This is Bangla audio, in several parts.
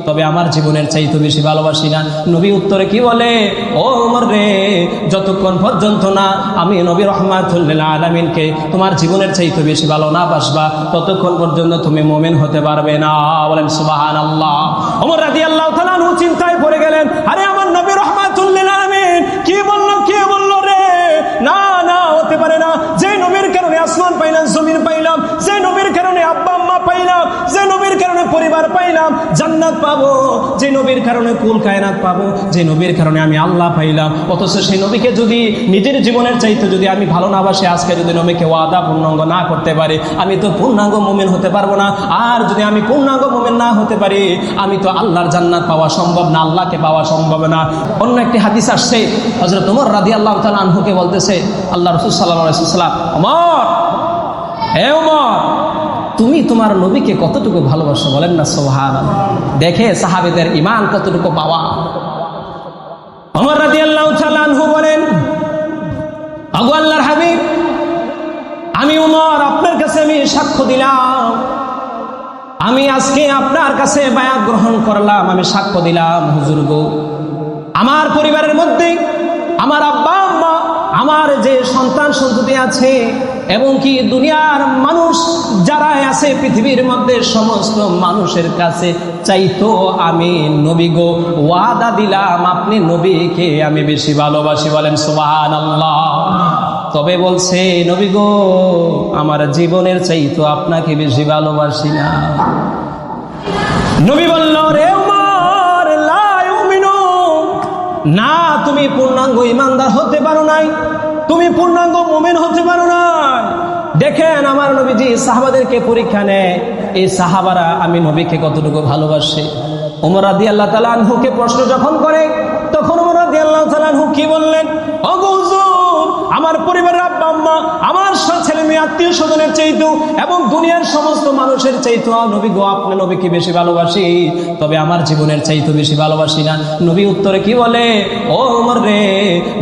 তবে আমার জীবনের চাইতে বেশি ভালোবাসি না। নবী উত্তরে কি বলে, ও ওমর রে, যতক্ষণ পর্যন্ত না আমি নবী রাহমাতুল লিল আলামিনকে তোমার জীবনের চাইতে বেশি ভালো না বাসবা, ততক্ষণ পর্যন্ত তুমি মুমিন হতে পারবে না। বলেন সুবহানাল্লাহ। ওমর রাদিয়াল্লাহু তাআলা আনহু চিন্তায় পড়ে গেলেন, আরে আমার নবী রাহমাতুল লিল আলামিন কি বলল রে, না না হতে পারে না। যে নবীর কারণে আসমান পাইলাম, জমিন পাইলাম, যে নবীর কারণে আব্বা আম্মা পাইলাম, যে নবীর কারণে পরিবার পাইলাম, জান্নাত পাবো, যে নবীর কারণে কুল কায়নাত পাবো, যে নবীর কারণে আমি আল্লাহ পাইলাম, অথচ সেই নবীকে যদি নিজের জীবনের চাইতে যদি আমি ভালো না বাসি, আজকে যদি নবীকে ওয়াদা পূর্ণাঙ্গ না করতে পারি, আমি তো পূর্ণাঙ্গ মুমিন হতে পারবো না। আর যদি আমি পূর্ণাঙ্গ মুমিন না হতে পারি, আমি তো আল্লাহর জান্নাত পাওয়া সম্ভব না, আল্লাহকে পাওয়া সম্ভব না। অন্য একটি হাদিস আসছে, হযরত ওমর রাদিয়াল্লাহু তাআলা আনহুকে বলতেছে আল্লাহ রাসূল সাল্লাল্লাহু আলাইহি ওয়াসাল্লাম, ওমর, হে ওমর, তুমি তোমার নবীকে কতটুকু ভালোবাসো? বলেন না সুবহানাল্লাহ। দেখে সাহাবীদের ঈমান কতটুকু পাওয়া। ওমর রাদিয়াল্লাহু তাআলা আনহু বলেন, আগো আল্লাহর হাবিব, আমি ওমর আপনার কাছে আমি সাক্ষ্য দিলাম, আমি আজকে আপনার কাছে বায়াত গ্রহণ করলাম, আমি সাক্ষ্য দিলাম, হুজুর গো, আমার পরিবারের মধ্যে আমার আব্বা আম্মা, আমার যে সন্তান সন্ততি আছে, এবং কি দুনিয়ার মানুষ যারা আছে পৃথিবীর মধ্যে সমস্ত মানুষের কাছে চাইতো আমি নবী গো ওয়াদা দিলাম আপনি নবীকে আমি বেশি ভালোবাসি। বলেন সুবহানাল্লাহ। তবে বলছে নবী গো আমার জীবনের চাইতো আপনাকে বেশি ভালোবাসি না। নবী বলল, রে ওমর, লা ইউমিনু, না তুমি পূর্ণাঙ্গ ঈমানদার হতে পারো নাই, তুমি পূর্ণাঙ্গ মুমিন হতে পারো না। দেখেন আমার নবীজি সাহাবাদেরকে পরীক্ষা নেয়, এই সাহাবারা আমি নবীকে কতটুকু ভালোবাসে। ওমর রাদিয়াল্লাহু তাআলা আনহুকে প্রশ্ন যখন করে, তখন ওমর রাদিয়াল্লাহু তাআলা আনহু কি বললেন, ওগো হুজুর, আমার পরিবারের আব্বা আম্মা, আমার ছেলে মেয়ে আত্মীয় স্বজনের চাইতেও এবং দুনিয়ার সমস্ত মানুষের চাইতেও নবী গো আপনি নবীকে বেশি ভালোবাসি, তবে আমার জীবনের চাইতে বেশি ভালোবাসি না। নবী উত্তরে কি বলে, ও ওমর রে,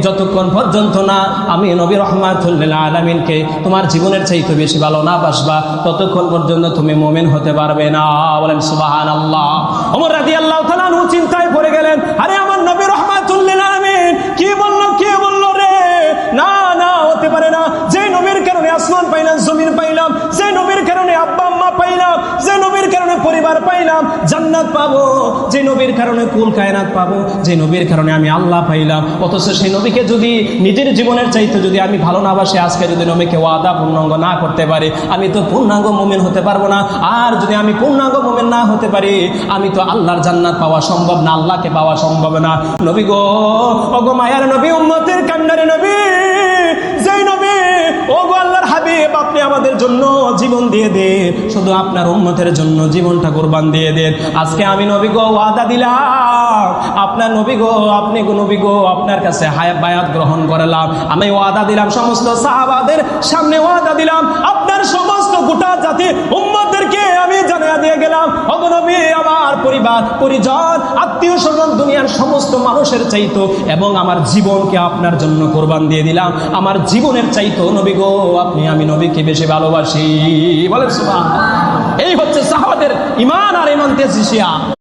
যতক্ষণ পর্যন্ত না আমি নবী রাহমাতুল লিল আলামিনকে তোমার জীবনের চাইতে বেশি ভালো না বাসবা, ততক্ষণ পর্যন্ত তুমি মুমিন হতে পারবে না। বলেন সুবহানাল্লাহ। ওমর রাদিয়াল্লাহু তাআলা আনহু চিন্তায় পড়ে গেলেন, আরে আমার নবী রাহমাতুল লিল আলামিন কি বলল রে, না না হতে পারে না। যে নবীর কারণে আসমান পাইলাম, জমিন পাইলাম, যে নবীর কারণে আব্বা আম্মা পাইলাম, যে নবীর কারণে পরিবার পাইলাম, জান্নাত পাবো, যে নবীর কারণে কুল কায়নাত পাবো, যে নবীর কারণে আমি আল্লাহ পাইলাম, অথচ সেই নবীকে যদি নিজের জীবনের চাইতে যদি আমি ভালো না বাসি, আজকে যদি নবীকে ওয়াদা পূর্ণাঙ্গ না করতে পারি, আমি তো পূর্ণাঙ্গ মুমিন হতে পারবো না। আর যদি আমি পূর্ণাঙ্গ মুমিন না হতে পারি, আমি তো আল্লাহর জান্নাত পাওয়া সম্ভব না, আল্লাহকে পাওয়া সম্ভব না। নবী গো, ওগো মায়ার নবী, উম্মতের কান্ডারে নবী, যেই নবী, ওগো আল্লাহর হাবিব, আপনি আমাদের জন্য জীবন দিয়ে দেন, শুধু আপনার উম্মতের জন্য জীবনটা কুরবান দিয়ে দেন। আজকে আমি নবী গো ওয়াদা দিলাম, আপনার নবী গো, আপনি গো নবী গো, আপনার কাছে বায়াত গ্রহণ করলাম, আমি ওয়াদা দিলাম, সমস্ত সাহাবাদের সামনে ওয়াদা দিলাম, আপনার সমস্ত গোটা জাতি উম্মতদেরকে আমি জানিয়ে দিয়ে গেলাম, ওগো নবী, আমার পরিবার পরিজন আত্মীয় স্বজন দুনিয়ার সমস্ত মানুষের চাইতো এবং আমার জীবনকে আপনার জন্য কোরবান দিয়ে দিলাম, আমার জীবনের চাইতো নবী গো আপনি আমি নবীকে বেশি ভালোবাসি। বলেন সুবহানাল্লাহ। এই হচ্ছে সাহাবাদের ঈমান আর ঈমান তেজিয়া।